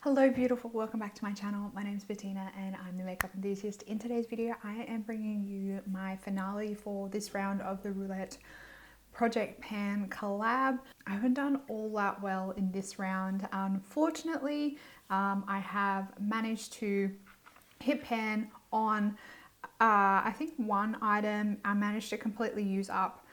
Hello beautiful, welcome back to my channel. My name is Bettina and I'm the makeup enthusiast. In today's video I am bringing you my finale for this round of the Roulette project pan collab. I haven't done all that well in this round. Unfortunately, I have managed to hit pan on I think one item. I managed to completely use up.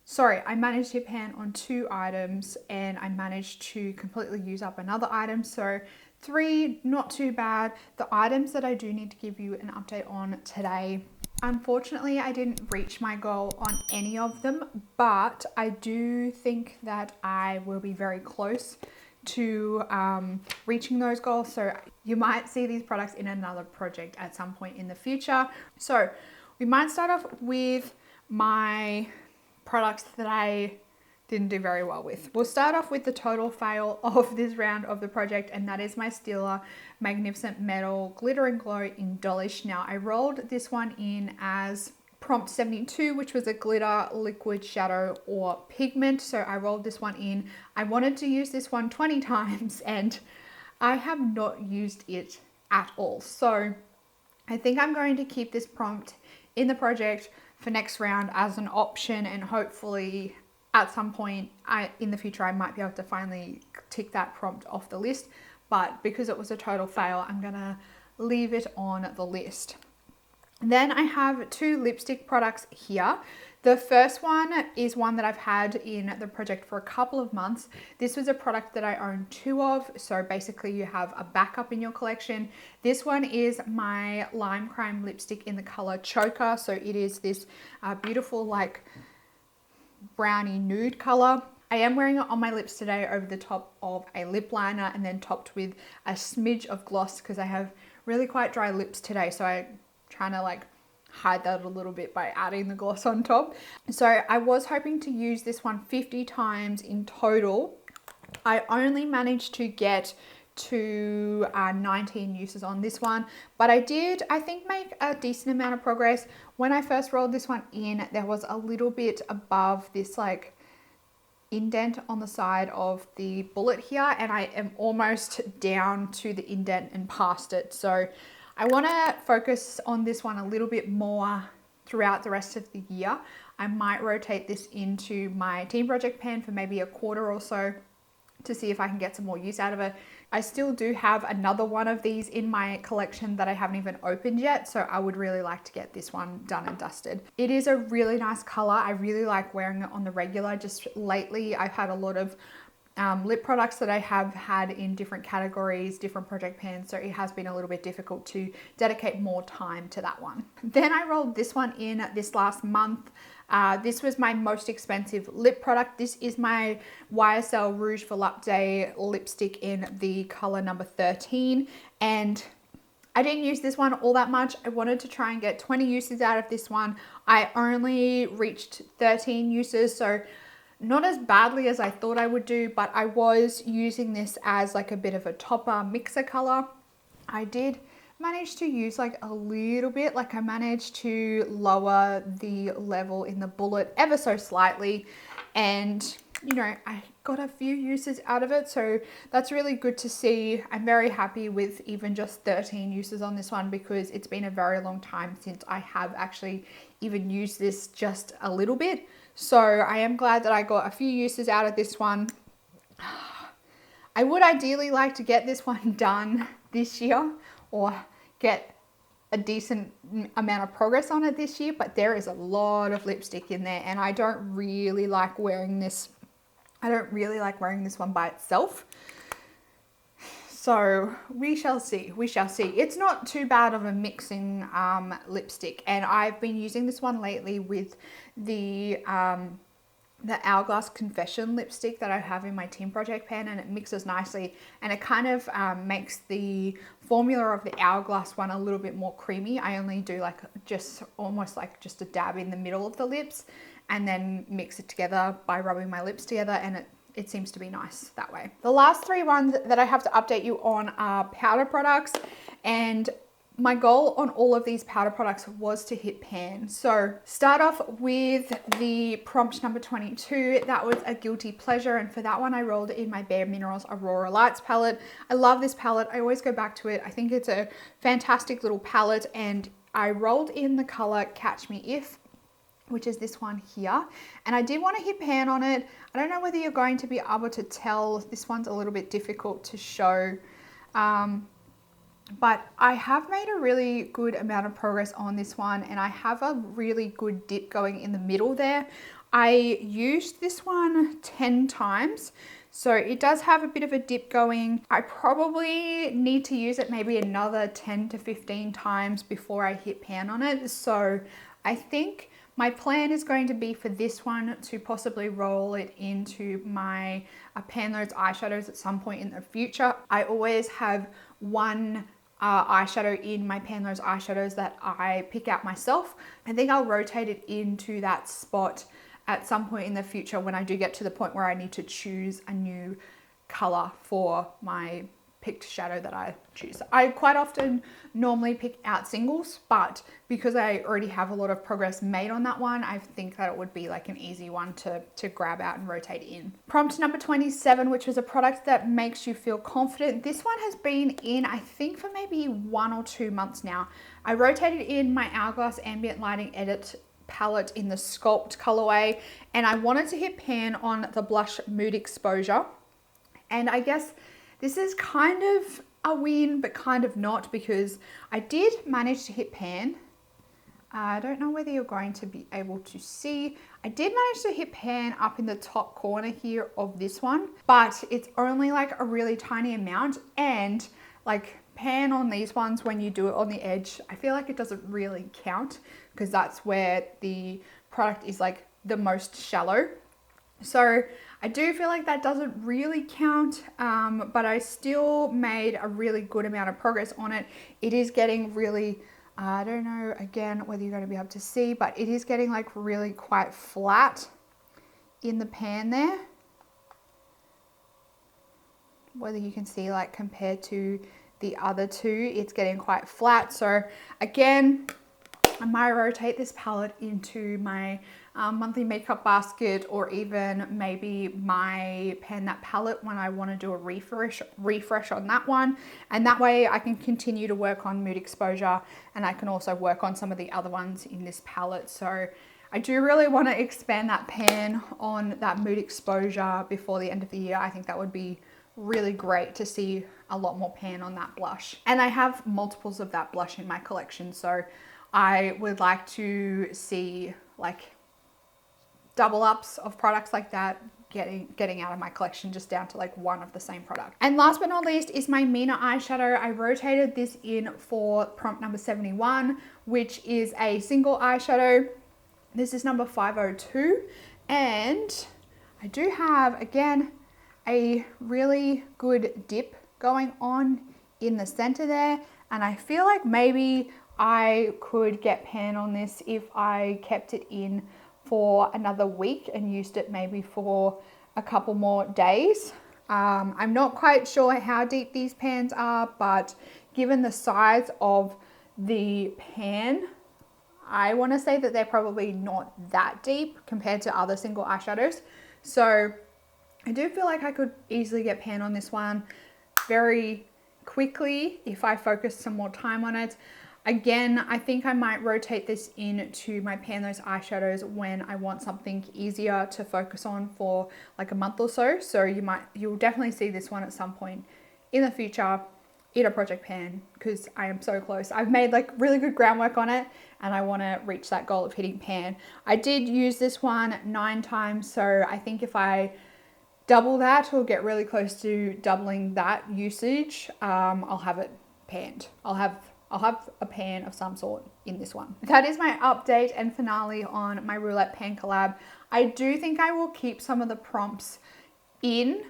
Sorry, I managed to hit pan on 2 items and I managed to completely use up another item. So 3, not too bad. The items that I do need to give you an update on today, unfortunately, I didn't reach my goal on any of them, but I do think that I will be very close to reaching those goals. So you might see these products in another project at some point in the future. So we might start off with my products that I didn't do very well with. We'll start off with the total fail of this round of the project, and that is my Stila Magnificent Metal Glitter and Glow in Dolish. Now I rolled this one in as prompt 72, which was a glitter, liquid, shadow or pigment. So I rolled this one in. I wanted to use this one 20 times and I have not used it at all. So I think I'm going to keep this prompt in the project for next round as an option, and hopefully at some point in the future I might be able to finally tick that prompt off the list. But because it was a total fail, I'm gonna leave it on the list. Then I have 2 lipstick products here. The first one is one that I've had in the project for a couple of months. This was a product that I own 2 of. So basically you have a backup in your collection. This one is my Lime Crime lipstick in the color Choker. So it is this beautiful like brownie nude color. I am wearing it on my lips today over the top of a lip liner and then topped with a smidge of gloss because I have really quite dry lips today. So I'm trying to like hide that a little bit by adding the gloss on top. So I was hoping to use this one 50 times in total. I only managed to get to 19 uses on this one, but I did, I think, make a decent amount of progress. When I first rolled this one in, there was a little bit above this like indent on the side of the bullet here, and I am almost down to the indent and past it. So I want to focus on this one a little bit more throughout the rest of the year. I might rotate this into my team project pan for maybe a quarter or so to see if I can get some more use out of it. I still do have another one of these in my collection that I haven't even opened yet, so I would really like to get this one done and dusted. It is a really nice color. I really like wearing it on the regular. Just lately I've had a lot of lip products that I have had in different categories, different project pans, so it has been a little bit difficult to dedicate more time to that one. Then I rolled this one in this last month. This was my most expensive lip product. This is my YSL Rouge Volupte lipstick in the color number 13, and I didn't use this one all that much. I wanted to try and get 20 uses out of this one. I only reached 13 uses, so not as badly as I thought I would do, but I was using this as like a bit of a topper mixer color. I did manage to use like a little bit, like I managed to lower the level in the bullet ever so slightly, and you know, I got a few uses out of it, so that's really good to see. I'm very happy with even just 13 uses on this one because it's been a very long time since I have actually even used this just a little bit. So I am glad that I got a few uses out of this one. I would ideally like to get this one done this year or get a decent amount of progress on it this year, but there is a lot of lipstick in there and I don't really like wearing this. I don't really like wearing this one by itself. So we shall see, we shall see. It's not too bad of a mixing lipstick, and I've been using this one lately with the Hourglass Confession lipstick that I have in my team project pan, and it mixes nicely, and it kind of makes the formula of the Hourglass one a little bit more creamy. I only do like just almost like just a dab in the middle of the lips and then mix it together by rubbing my lips together, and it seems to be nice that way. The last 3 ones that I have to update you on are powder products, and My goal on all of these powder products was to hit pan. So start off with the prompt number 22. That was a guilty pleasure. And for that one, I rolled in my Bare Minerals Aurora Lights palette. I love this palette. I always go back to it. I think it's a fantastic little palette. And I rolled in the color Catch Me If, which is this one here. And I did want to hit pan on it. I don't know whether you're going to be able to tell. This one's a little bit difficult to show. But I have made a really good amount of progress on this one, and I have a really good dip going in the middle there. I used this one 10 times, so it does have a bit of a dip going. I probably need to use it maybe another 10 to 15 times before I hit pan on it. So I think my plan is going to be for this one to possibly roll it into my pan those eyeshadows at some point in the future. I always have one eyeshadow in my pan those eyeshadows that I pick out myself. I think I'll rotate it into that spot at some point in the future when I do get to the point where I need to choose a new color for my picked shadow that I choose. I quite often normally pick out singles, but because I already have a lot of progress made on that one, I think that it would be like an easy one to grab out and rotate in. Prompt number 27, which was a product that makes you feel confident. This one has been in, I think, for maybe 1 or 2 months now. I rotated in my Hourglass Ambient Lighting Edit palette in the Sculpt colorway, and I wanted to hit pan on the blush Mood Exposure. And I guess this is kind of a win, but kind of not, because I did manage to hit pan. I don't know whether you're going to be able to see. I did manage to hit pan up in the top corner here of this one, but it's only like a really tiny amount. And like pan on these ones, when you do it on the edge, I feel like it doesn't really count because that's where the product is like the most shallow. So I do feel like that doesn't really count, but I still made a really good amount of progress on it. It is getting really, I don't know, again, whether you're going to be able to see, but it is getting like really quite flat in the pan there. Whether you can see, like, compared to the other two, it's getting quite flat. So again, I might rotate this palette into my monthly makeup basket, or even maybe my Pan That palette when I want to do a refresh on that one. And that way I can continue to work on Mood Exposure, and I can also work on some of the other ones in this palette. So I do really want to expand that pan on that Mood Exposure before the end of the year. I think that would be really great to see a lot more pan on that blush. And I have multiples of that blush in my collection, so I would like to see like double ups of products like that getting out of my collection, just down to like one of the same product. And last but not least is my Mina eyeshadow. I rotated this in for prompt number 71, which is a single eyeshadow. This is number 502, and I do have, again, a really good dip going on in the center there, and I feel like maybe I could get pan on this if I kept it in for another week and used it maybe for a couple more days. I'm not quite sure how deep these pans are, but given the size of the pan, I want to say that they're probably not that deep compared to other single eyeshadows. So I do feel like I could easily get pan on this one very quickly if I focus some more time on it. Again, I think I might rotate this into my Pan Those eyeshadows when I want something easier to focus on for like a month or so. So you'll definitely see this one at some point in the future in a project pan, because I am so close. I've made like really good groundwork on it, and I want to reach that goal of hitting pan. I did use this one 9 times, so I think if I double that or get really close to doubling that usage, I'll have it panned. I'll have a pan of some sort in this one. That is my update and finale on my Roulette pan collab. I do think I will keep some of the prompts in,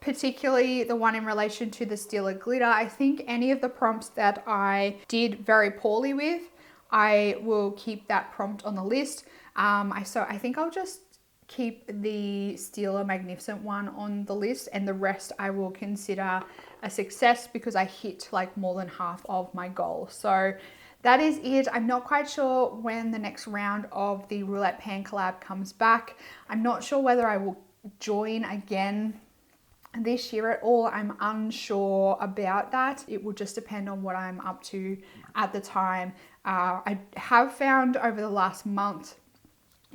particularly the one in relation to the Stila glitter. I think any of the prompts that I did very poorly with, I will keep that prompt on the list. So I think I'll just keep the Stila Magnificent one on the list, and the rest I will consider a success because I hit like more than half of my goal. So that is it. I'm not quite sure when the next round of the Roulette Pan collab comes back. I'm not sure whether I will join again this year at all. I'm unsure about that. It will just depend on what I'm up to at the time. I have found over the last month,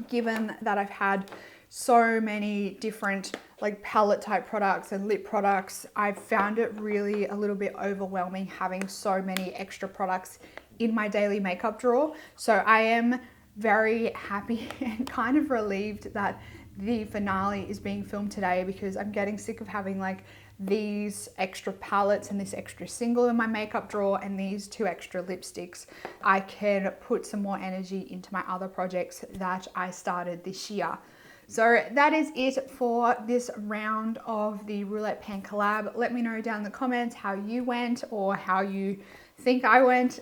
given that I've had so many different like palette type products and lip products, I've found it really a little bit overwhelming having so many extra products in my daily makeup drawer. So I am very happy and kind of relieved that the finale is being filmed today, because I'm getting sick of having like these extra palettes and this extra single in my makeup drawer and these 2 extra lipsticks. I can put some more energy into my other projects that I started this year. So that is it for this round of the Roulette Pan collab. Let me know down in the comments how you went or how you think I went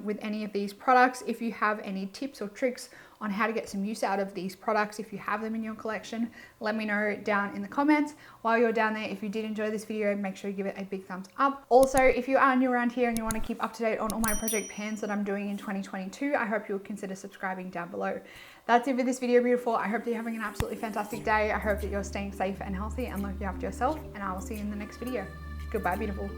with any of these products. If you have any tips or tricks on how to get some use out of these products, if you have them in your collection, let me know down in the comments. While you're down there, if you did enjoy this video, make sure you give it a big thumbs up. Also, if you are new around here and you want to keep up to date on all my project pans that I'm doing in 2022, I hope you'll consider subscribing down below. That's it for this video, beautiful. I hope that you're having an absolutely fantastic day. I hope that you're staying safe and healthy and looking after yourself, and I will see you in the next video. Goodbye, beautiful.